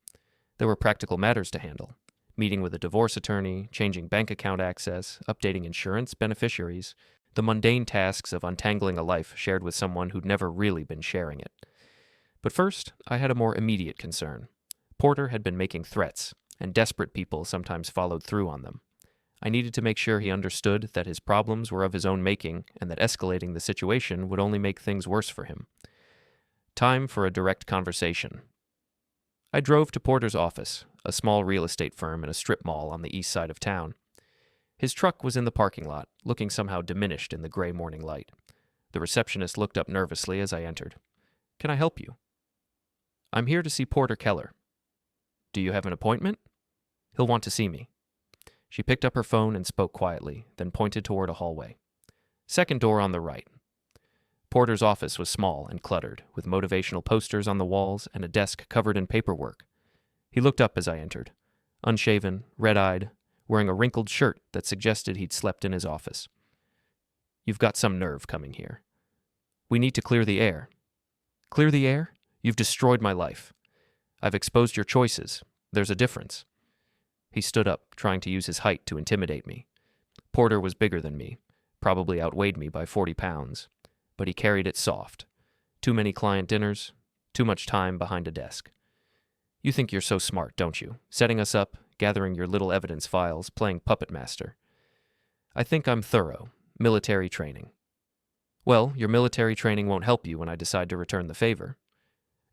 There were practical matters to handle. Meeting with a divorce attorney, changing bank account access, updating insurance beneficiaries, the mundane tasks of untangling a life shared with someone who'd never really been sharing it. But first, I had a more immediate concern. Porter had been making threats, and desperate people sometimes followed through on them. I needed to make sure he understood that his problems were of his own making and that escalating the situation would only make things worse for him. Time for a direct conversation. I drove to Porter's office, a small real estate firm in a strip mall on the east side of town. His truck was in the parking lot, looking somehow diminished in the gray morning light. The receptionist looked up nervously as I entered. Can I help you? I'm here to see Porter Keller. Do you have an appointment? He'll want to see me. She picked up her phone and spoke quietly, then pointed toward a hallway. Second door on the right. Porter's office was small and cluttered, with motivational posters on the walls and a desk covered in paperwork. He looked up as I entered, unshaven, red-eyed, wearing a wrinkled shirt that suggested he'd slept in his office. You've got some nerve coming here. We need to clear the air. Clear the air? You've destroyed my life. I've exposed your choices. There's a difference. He stood up, trying to use his height to intimidate me. Porter was bigger than me, probably outweighed me by 40 pounds. But he carried it soft. Too many client dinners, too much time behind a desk. You think you're so smart, don't you? Setting us up, gathering your little evidence files, playing puppet master. I think I'm thorough. Military training. Well, your military training won't help you when I decide to return the favor.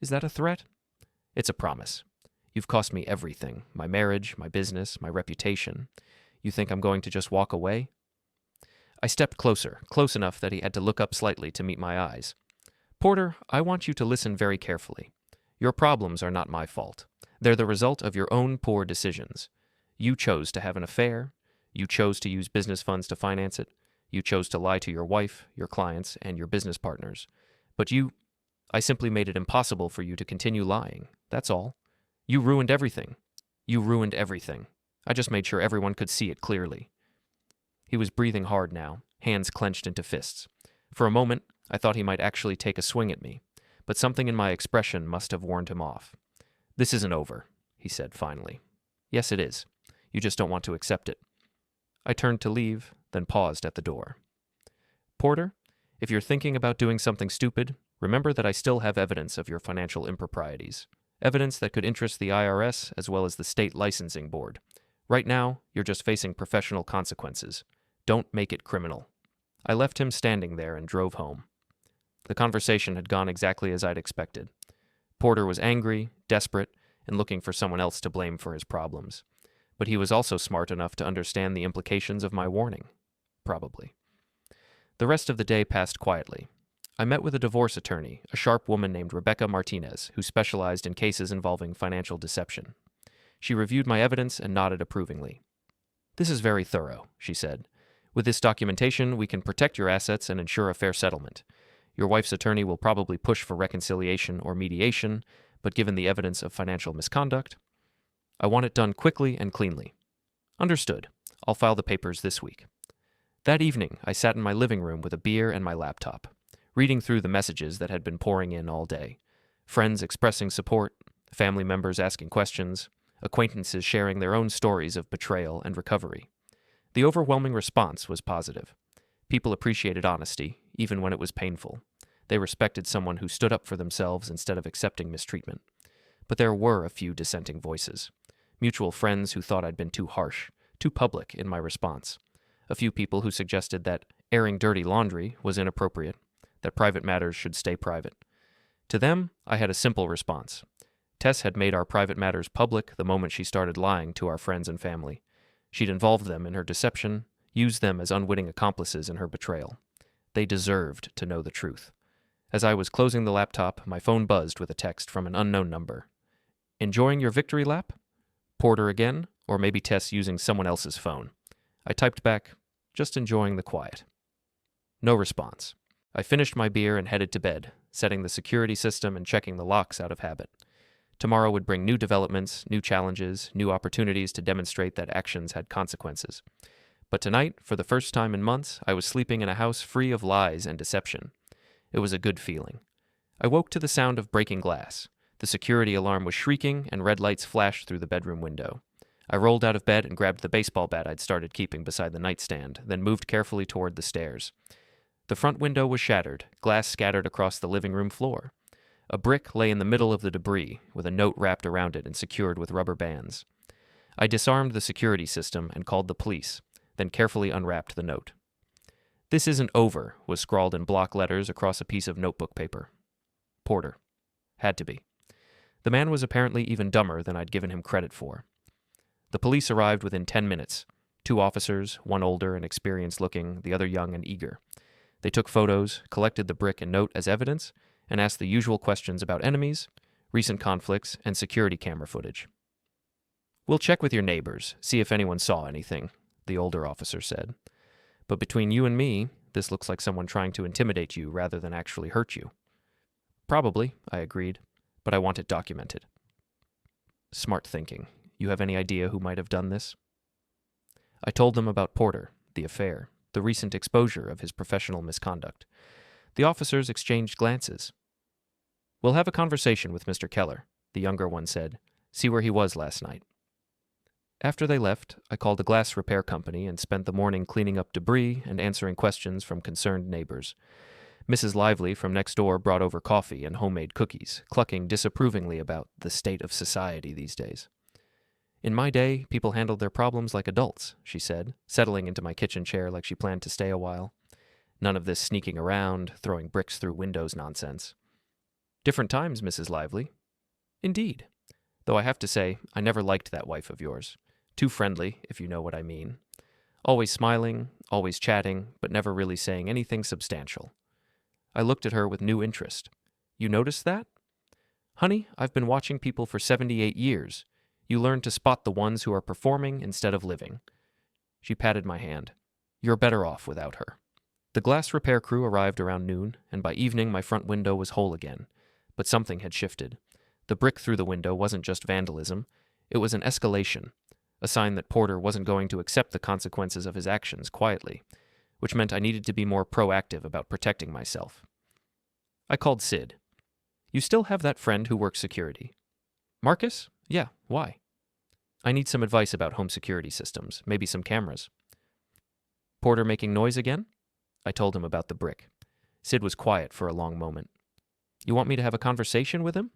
Is that a threat? It's a promise. You've cost me everything. My marriage, my business, my reputation. You think I'm going to just walk away? I stepped closer, close enough that he had to look up slightly to meet my eyes. Porter, I want you to listen very carefully. Your problems are not my fault. They're the result of your own poor decisions. You chose to have an affair. You chose to use business funds to finance it. You chose to lie to your wife, your clients, and your business partners. But I simply made it impossible for you to continue lying. That's all. You ruined everything. You ruined everything. I just made sure everyone could see it clearly. He was breathing hard now, hands clenched into fists. For a moment, I thought he might actually take a swing at me, but something in my expression must have warned him off. This isn't over, he said finally. Yes, it is. You just don't want to accept it. I turned to leave, then paused at the door. "Porter, if you're thinking about doing something stupid, remember that I still have evidence of your financial improprieties. Evidence that could interest the IRS as well as the state licensing board. Right now, you're just facing professional consequences. Don't make it criminal." I left him standing there and drove home. The conversation had gone exactly as I'd expected. Porter was angry, desperate, and looking for someone else to blame for his problems. But he was also smart enough to understand the implications of my warning. Probably. The rest of the day passed quietly. I met with a divorce attorney, a sharp woman named Rebecca Martinez, who specialized in cases involving financial deception. She reviewed my evidence and nodded approvingly. "This is very thorough," she said. "With this documentation, we can protect your assets and ensure a fair settlement. Your wife's attorney will probably push for reconciliation or mediation, but given the evidence of financial misconduct, I want it done quickly and cleanly." "Understood. I'll file the papers this week." That evening, I sat in my living room with a beer and my laptop, reading through the messages that had been pouring in all day. Friends expressing support, family members asking questions, acquaintances sharing their own stories of betrayal and recovery. The overwhelming response was positive. People appreciated honesty, even when it was painful. They respected someone who stood up for themselves instead of accepting mistreatment. But there were a few dissenting voices. Mutual friends who thought I'd been too harsh, too public in my response. A few people who suggested that airing dirty laundry was inappropriate, that private matters should stay private. To them, I had a simple response. Tess had made our private matters public the moment she started lying to our friends and family. She'd involved them in her deception, used them as unwitting accomplices in her betrayal. They deserved to know the truth. As I was closing the laptop, my phone buzzed with a text from an unknown number. "Enjoying your victory lap? Porter again? Or maybe Tess using someone else's phone?" I typed back, "Just enjoying the quiet." No response. I finished my beer and headed to bed, setting the security system and checking the locks out of habit. Tomorrow would bring new developments, new challenges, new opportunities to demonstrate that actions had consequences. But tonight, for the first time in months, I was sleeping in a house free of lies and deception. It was a good feeling. I woke to the sound of breaking glass. The security alarm was shrieking, and red lights flashed through the bedroom window. I rolled out of bed and grabbed the baseball bat I'd started keeping beside the nightstand, then moved carefully toward the stairs. The front window was shattered, glass scattered across the living room floor. A brick lay in the middle of the debris, with a note wrapped around it and secured with rubber bands. I disarmed the security system and called the police, then carefully unwrapped the note. "This isn't over," was scrawled in block letters across a piece of notebook paper. Porter. Had to be. The man was apparently even dumber than I'd given him credit for. The police arrived within 10 minutes. 2 officers, one older and experienced looking, the other young and eager. They took photos, collected the brick and note as evidence, and asked the usual questions about enemies, recent conflicts, and security camera footage. "We'll check with your neighbors, see if anyone saw anything," the older officer said. "But between you and me, this looks like someone trying to intimidate you rather than actually hurt you." "Probably," I agreed, "but I want it documented." Smart thinking. You have any idea who might have done this? I told them about Porter, the affair, the recent exposure of his professional misconduct. The officers exchanged glances. "We'll have a conversation with Mr. Keller," the younger one said. "See where he was last night." After they left, I called a glass repair company and spent the morning cleaning up debris and answering questions from concerned neighbors. Mrs. Lively from next door brought over coffee and homemade cookies, clucking disapprovingly about the state of society these days. "In my day, people handled their problems like adults," she said, settling into my kitchen chair like she planned to stay a while. "None of this sneaking around, throwing bricks through windows nonsense." "Different times, Mrs. Lively." "Indeed. Though I have to say, I never liked that wife of yours. Too friendly, if you know what I mean. Always smiling, always chatting, but never really saying anything substantial." I looked at her with new interest. "You noticed that?" "Honey, I've been watching people for 78 years. You learn to spot the ones who are performing instead of living." She patted my hand. "You're better off without her." The glass repair crew arrived around noon, and by evening my front window was whole again. But something had shifted. The brick through the window wasn't just vandalism. It was an escalation, a sign that Porter wasn't going to accept the consequences of his actions quietly, which meant I needed to be more proactive about protecting myself. I called Sid. "You still have that friend who works security?" "Marcus? Yeah, why?" "I need some advice about home security systems, maybe some cameras." Porter making noise again? I told him about the brick. Sid was quiet for a long moment. You want me to have a conversation with him?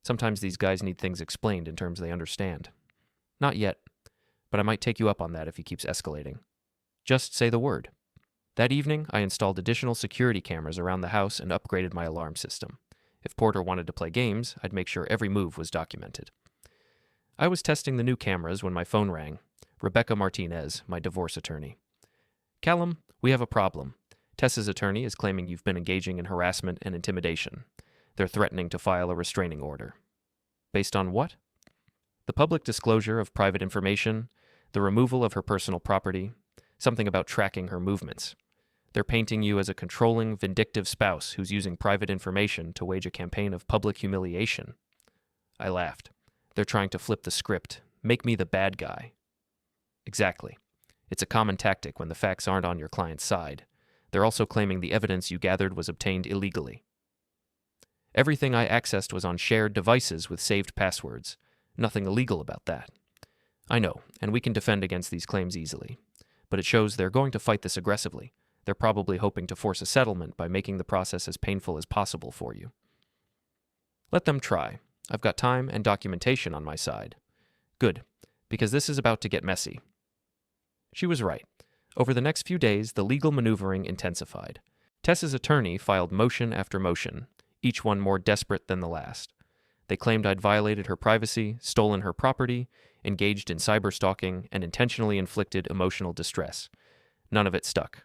Sometimes these guys need things explained in terms they understand. Not yet, but I might take you up on that if he keeps escalating. Just say the word. That evening, I installed additional security cameras around the house and upgraded my alarm system. If Porter wanted to play games, I'd make sure every move was documented. I was testing the new cameras when my phone rang. Rebecca Martinez, my divorce attorney. Callum, we have a problem. Tess's attorney is claiming you've been engaging in harassment and intimidation. They're threatening to file a restraining order. Based on what? The public disclosure of private information, the removal of her personal property, something about tracking her movements. They're painting you as a controlling, vindictive spouse who's using private information to wage a campaign of public humiliation. I laughed. They're trying to flip the script, make me the bad guy. Exactly. It's a common tactic when the facts aren't on your client's side. They're also claiming the evidence you gathered was obtained illegally. Everything I accessed was on shared devices with saved passwords. Nothing illegal about that. I know, and we can defend against these claims easily. But it shows they're going to fight this aggressively. They're probably hoping to force a settlement by making the process as painful as possible for you. Let them try. I've got time and documentation on my side. Good, because this is about to get messy. She was right. Over the next few days, the legal maneuvering intensified. Tess's attorney filed motion after motion, each one more desperate than the last. They claimed I'd violated her privacy, stolen her property, engaged in cyberstalking, and intentionally inflicted emotional distress. None of it stuck.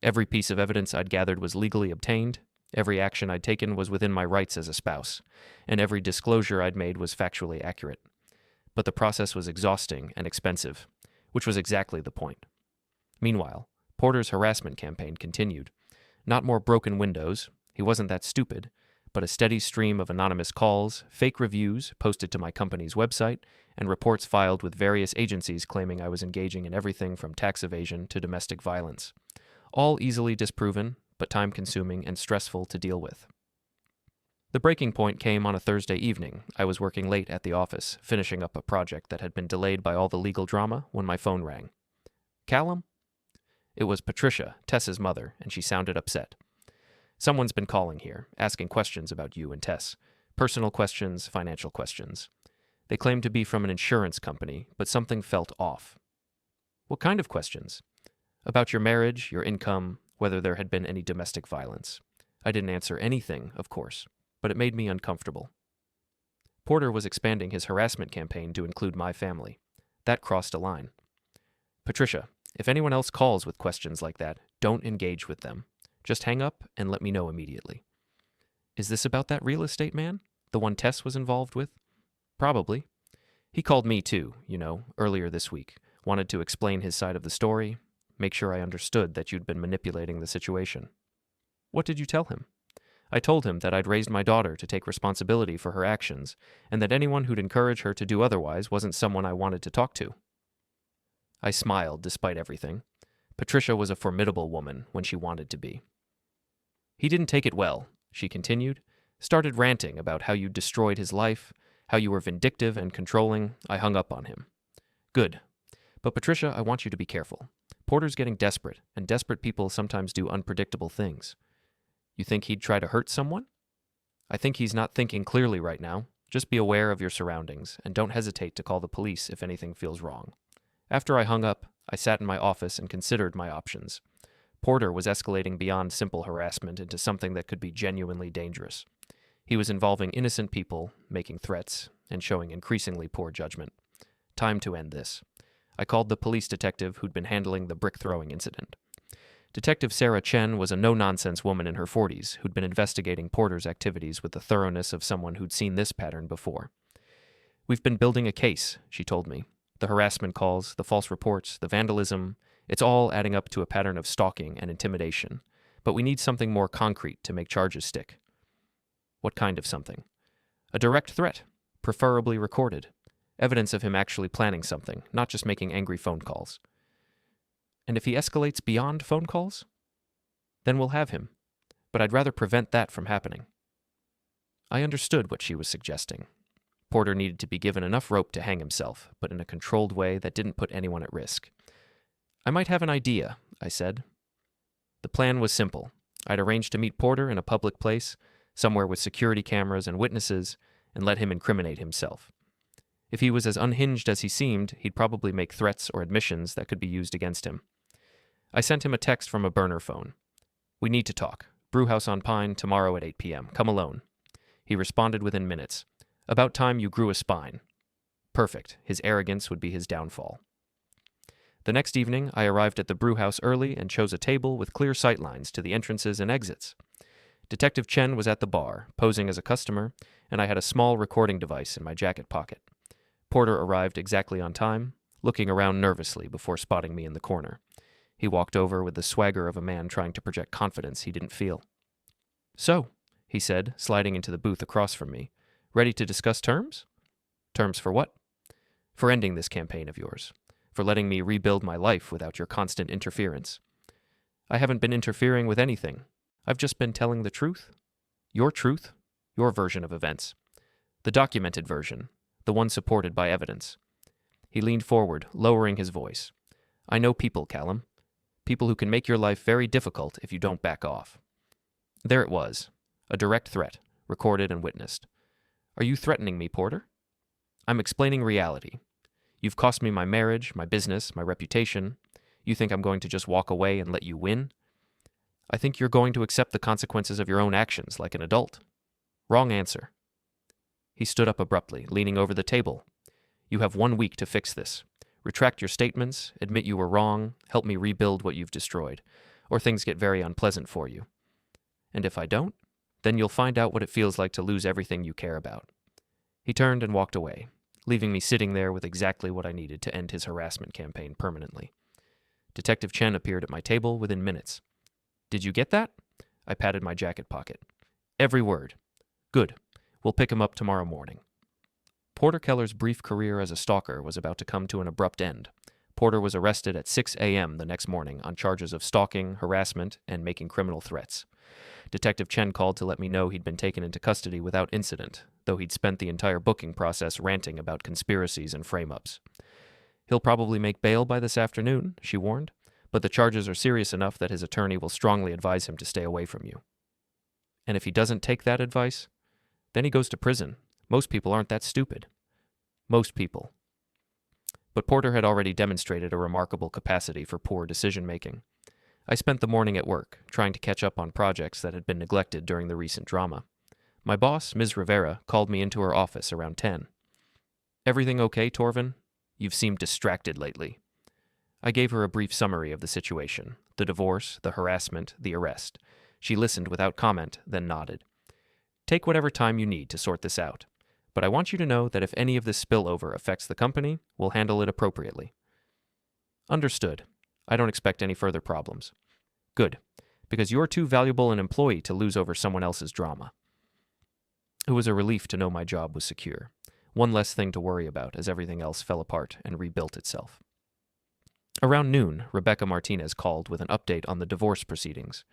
Every piece of evidence I'd gathered was legally obtained, every action I'd taken was within my rights as a spouse, and every disclosure I'd made was factually accurate. But the process was exhausting and expensive, which was exactly the point. Meanwhile, Porter's harassment campaign continued. Not more broken windows, he wasn't that stupid, but a steady stream of anonymous calls, fake reviews posted to my company's website, and reports filed with various agencies claiming I was engaging in everything from tax evasion to domestic violence. All easily disproven, but time-consuming and stressful to deal with. The breaking point came on a Thursday evening. I was working late at the office, finishing up a project that had been delayed by all the legal drama when my phone rang. Callum? It was Patricia, Tess's mother, and she sounded upset. Someone's been calling here, asking questions about you and Tess. Personal questions, financial questions. They claimed to be from an insurance company, but something felt off. What kind of questions? About your marriage, your income, whether there had been any domestic violence. I didn't answer anything, of course, but it made me uncomfortable. Porter was expanding his harassment campaign to include my family. That crossed a line. Patricia, if anyone else calls with questions like that, don't engage with them. Just hang up and let me know immediately. Is this about that real estate man? The one Tess was involved with? Probably. He called me too, earlier this week. Wanted to explain his side of the story, make sure I understood that you'd been manipulating the situation. What did you tell him? I told him that I'd raised my daughter to take responsibility for her actions, and that anyone who'd encourage her to do otherwise wasn't someone I wanted to talk to. I smiled despite everything. Patricia was a formidable woman when she wanted to be. He didn't take it well, she continued. Started ranting about how you destroyed his life, how you were vindictive and controlling. I hung up on him. Good. But Patricia, I want you to be careful. Porter's getting desperate, and desperate people sometimes do unpredictable things. You think he'd try to hurt someone? I think he's not thinking clearly right now. Just be aware of your surroundings, and don't hesitate to call the police if anything feels wrong. After I hung up, I sat in my office and considered my options. Porter was escalating beyond simple harassment into something that could be genuinely dangerous. He was involving innocent people, making threats, and showing increasingly poor judgment. Time to end this. I called the police detective who'd been handling the brick-throwing incident. Detective Sarah Chen was a no-nonsense woman in her 40s who'd been investigating Porter's activities with the thoroughness of someone who'd seen this pattern before. We've been building a case, she told me. The harassment calls, the false reports, the vandalism, it's all adding up to a pattern of stalking and intimidation. But we need something more concrete to make charges stick. What kind of something? A direct threat, preferably recorded. Evidence of him actually planning something, not just making angry phone calls. And if he escalates beyond phone calls? Then we'll have him. But I'd rather prevent that from happening. I understood what she was suggesting. Porter needed to be given enough rope to hang himself, but in a controlled way that didn't put anyone at risk. I might have an idea. I said. The plan was simple. I'd arranged to meet Porter in a public place, somewhere with security cameras and witnesses, and let him incriminate himself. If he was as unhinged as he seemed, he'd probably make threats or admissions that could be used against him. I sent him a text from a burner phone. "We need to talk. Brewhouse on Pine, tomorrow at 8 p.m. Come alone." He responded within minutes. "About time you grew a spine." Perfect. His arrogance would be his downfall. The next evening, I arrived at the brewhouse early and chose a table with clear sightlines to the entrances and exits. Detective Chen was at the bar, posing as a customer, and I had a small recording device in my jacket pocket. Porter arrived exactly on time, looking around nervously before spotting me in the corner. He walked over with the swagger of a man trying to project confidence he didn't feel. "So," he said, sliding into the booth across from me, "ready to discuss terms?" "Terms for what?" "For ending this campaign of yours. For letting me rebuild my life without your constant interference." "I haven't been interfering with anything. I've just been telling the truth. Your truth, your version of events. The documented version, the one supported by evidence." He leaned forward, lowering his voice. "I know people, Callum. People who can make your life very difficult if you don't back off." There it was, a direct threat, recorded and witnessed. "Are you threatening me, Porter?" "I'm explaining reality. You've cost me my marriage, my business, my reputation. You think I'm going to just walk away and let you win? I think you're going to accept the consequences of your own actions like an adult." "Wrong answer." He stood up abruptly, leaning over the table. "You have 1 week to fix this. Retract your statements, admit you were wrong, help me rebuild what you've destroyed, or things get very unpleasant for you. And if I don't, then you'll find out what it feels like to lose everything you care about." He turned and walked away, leaving me sitting there with exactly what I needed to end his harassment campaign permanently. Detective Chen appeared at my table within minutes. "Did you get that?" I patted my jacket pocket. "Every word." "Good. We'll pick him up tomorrow morning." Porter Keller's brief career as a stalker was about to come to an abrupt end. Porter was arrested at 6 a.m. the next morning on charges of stalking, harassment, and making criminal threats. Detective Chen called to let me know he'd been taken into custody without incident, though he'd spent the entire booking process ranting about conspiracies and frame-ups. "He'll probably make bail by this afternoon," she warned, "but the charges are serious enough that his attorney will strongly advise him to stay away from you." "And if he doesn't take that advice, then he goes to prison. Most people aren't that stupid." "Most people." But Porter had already demonstrated a remarkable capacity for poor decision-making. I spent the morning at work, trying to catch up on projects that had been neglected during the recent drama. My boss, Ms. Rivera, called me into her office around 10. "Everything okay, Torvin? You've seemed distracted lately." I gave her a brief summary of the situation, the divorce, the harassment, the arrest. She listened without comment, then nodded. "Take whatever time you need to sort this out. But I want you to know that if any of this spillover affects the company, we'll handle it appropriately." "Understood. I don't expect any further problems." "Good, because you're too valuable an employee to lose over someone else's drama." It was a relief to know my job was secure. One less thing to worry about as everything else fell apart and rebuilt itself. Around noon, Rebecca Martinez called with an update on the divorce proceedings.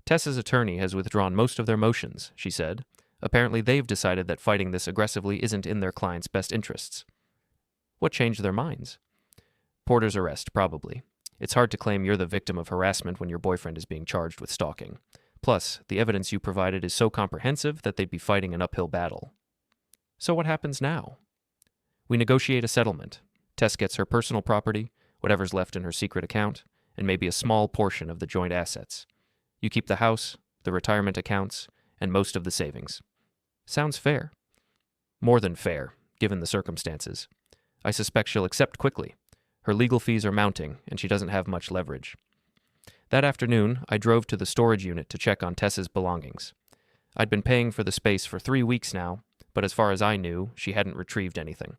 "Tess's attorney has withdrawn most of their motions," she said. "Apparently they've decided that fighting this aggressively isn't in their client's best interests." "What changed their minds?" "Porter's arrest, probably. It's hard to claim you're the victim of harassment when your boyfriend is being charged with stalking. Plus, the evidence you provided is so comprehensive that they'd be fighting an uphill battle." "So what happens now?" "We negotiate a settlement. Tess gets her personal property, whatever's left in her secret account, and maybe a small portion of the joint assets. You keep the house, the retirement accounts, and most of the savings." "Sounds fair." "More than fair, given the circumstances. I suspect she'll accept quickly. Her legal fees are mounting, and she doesn't have much leverage." That afternoon, I drove to the storage unit to check on Tess's belongings. I'd been paying for the space for 3 weeks now, but as far as I knew, she hadn't retrieved anything.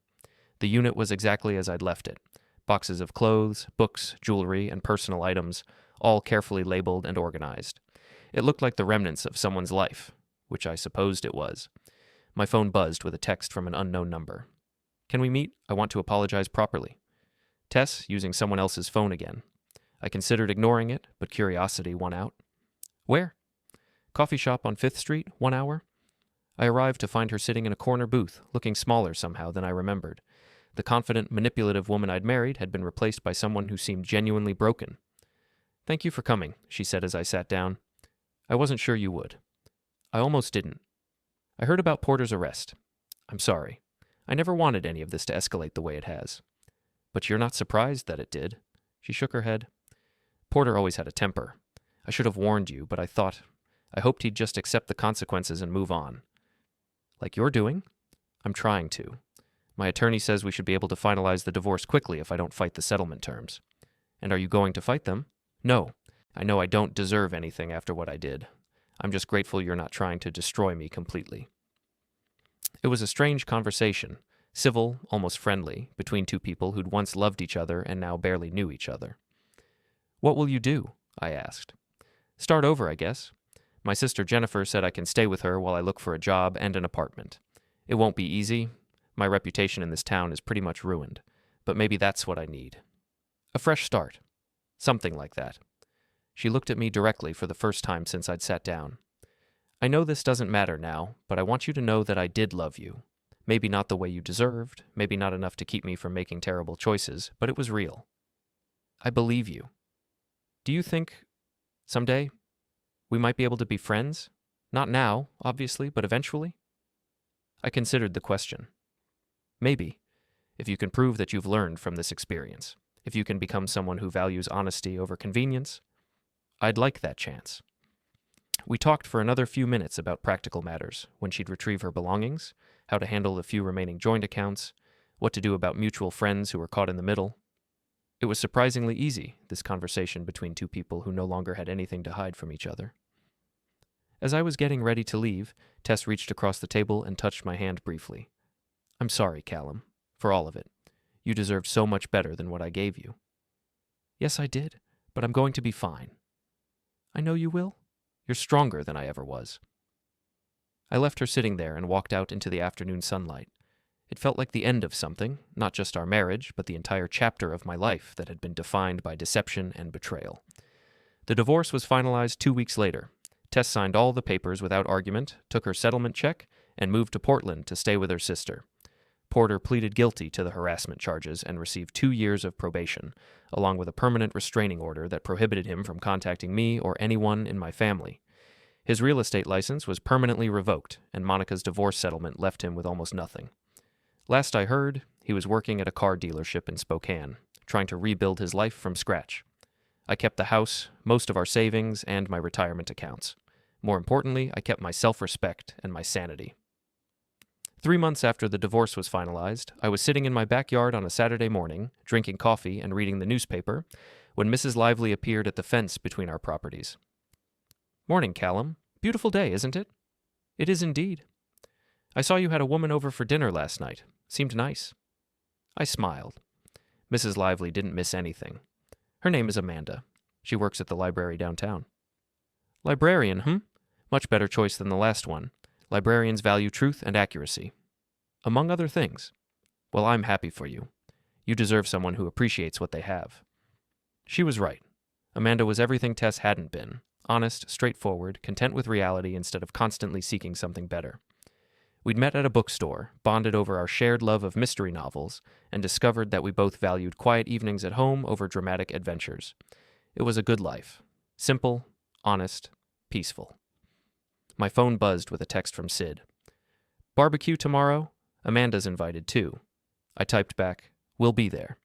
The unit was exactly as I'd left it. Boxes of clothes, books, jewelry, and personal items, all carefully labeled and organized. It looked like the remnants of someone's life, which I supposed it was. My phone buzzed with a text from an unknown number. "Can we meet? I want to apologize properly." Tess, using someone else's phone again. I considered ignoring it, but curiosity won out. "Where?" "Coffee shop on 5th Street, 1 hour." I arrived to find her sitting in a corner booth, looking smaller somehow than I remembered. The confident, manipulative woman I'd married had been replaced by someone who seemed genuinely broken. "Thank you for coming," she said as I sat down. "I wasn't sure you would." "I almost didn't. I heard about Porter's arrest. I'm sorry. I never wanted any of this to escalate the way it has." "But you're not surprised that it did?" She shook her head. "Porter always had a temper. I should have warned you, but I hoped he'd just accept the consequences and move on." "Like you're doing?" "I'm trying to. My attorney says we should be able to finalize the divorce quickly if I don't fight the settlement terms." "And are you going to fight them?" "No. I know I don't deserve anything after what I did. I'm just grateful you're not trying to destroy me completely." It was a strange conversation, civil, almost friendly, between two people who'd once loved each other and now barely knew each other. "What will you do?" I asked. "Start over, I guess. My sister Jennifer said I can stay with her while I look for a job and an apartment. It won't be easy. My reputation in this town is pretty much ruined, but maybe that's what I need. A fresh start. Something like that." She looked at me directly for the first time since I'd sat down. "I know this doesn't matter now, but I want you to know that I did love you. Maybe not the way you deserved, maybe not enough to keep me from making terrible choices, but it was real. I believe you. Do you think, someday, we might be able to be friends? Not now, obviously, but eventually?" I considered the question. "Maybe, if you can prove that you've learned from this experience, if you can become someone who values honesty over convenience, I'd like that chance." We talked for another few minutes about practical matters, when she'd retrieve her belongings, how to handle the few remaining joint accounts, what to do about mutual friends who were caught in the middle. It was surprisingly easy, this conversation between two people who no longer had anything to hide from each other. As I was getting ready to leave, Tess reached across the table and touched my hand briefly. "I'm sorry, Callum, for all of it. You deserved so much better than what I gave you." "Yes, I did, but I'm going to be fine." "I know you will. You're stronger than I ever was." I left her sitting there and walked out into the afternoon sunlight. It felt like the end of something, not just our marriage, but the entire chapter of my life that had been defined by deception and betrayal. The divorce was finalized 2 weeks later. Tess signed all the papers without argument, took her settlement check, and moved to Portland to stay with her sister. Porter pleaded guilty to the harassment charges and received 2 years of probation, along with a permanent restraining order that prohibited him from contacting me or anyone in my family. His real estate license was permanently revoked, and Monica's divorce settlement left him with almost nothing. Last I heard, he was working at a car dealership in Spokane, trying to rebuild his life from scratch. I kept the house, most of our savings, and my retirement accounts. More importantly, I kept my self-respect and my sanity. 3 months after the divorce was finalized, I was sitting in my backyard on a Saturday morning, drinking coffee and reading the newspaper, when Mrs. Lively appeared at the fence between our properties. "Morning, Callum. Beautiful day, isn't it?" "It is indeed." "I saw you had a woman over for dinner last night. Seemed nice." I smiled. Mrs. Lively didn't miss anything. Her name is Amanda. She works at the library downtown. "Librarian, Much better choice than the last one. Librarians value truth and accuracy. Among other things. Well, I'm happy for you. You deserve someone who appreciates what they have." She was right. Amanda was everything Tess hadn't been. Honest, straightforward, content with reality instead of constantly seeking something better. We'd met at a bookstore, bonded over our shared love of mystery novels, and discovered that we both valued quiet evenings at home over dramatic adventures. It was a good life. Simple, honest, peaceful. My phone buzzed with a text from Sid. "Barbecue tomorrow? Amanda's invited too." I typed back, "We'll be there."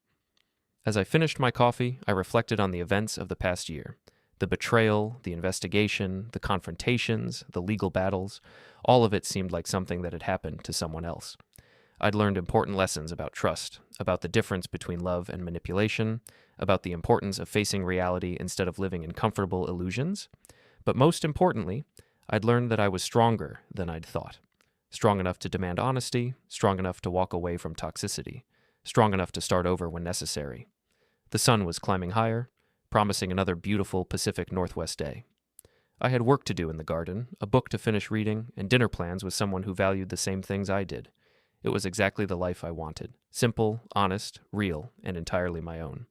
As I finished my coffee, I reflected on the events of the past year. The betrayal, the investigation, the confrontations, the legal battles, all of it seemed like something that had happened to someone else. I'd learned important lessons about trust, about the difference between love and manipulation, about the importance of facing reality instead of living in comfortable illusions. But most importantly, I'd learned that I was stronger than I'd thought. Strong enough to demand honesty, strong enough to walk away from toxicity, strong enough to start over when necessary. The sun was climbing higher, promising another beautiful Pacific Northwest day. I had work to do in the garden, a book to finish reading, and dinner plans with someone who valued the same things I did. It was exactly the life I wanted. Simple, honest, real, and entirely my own.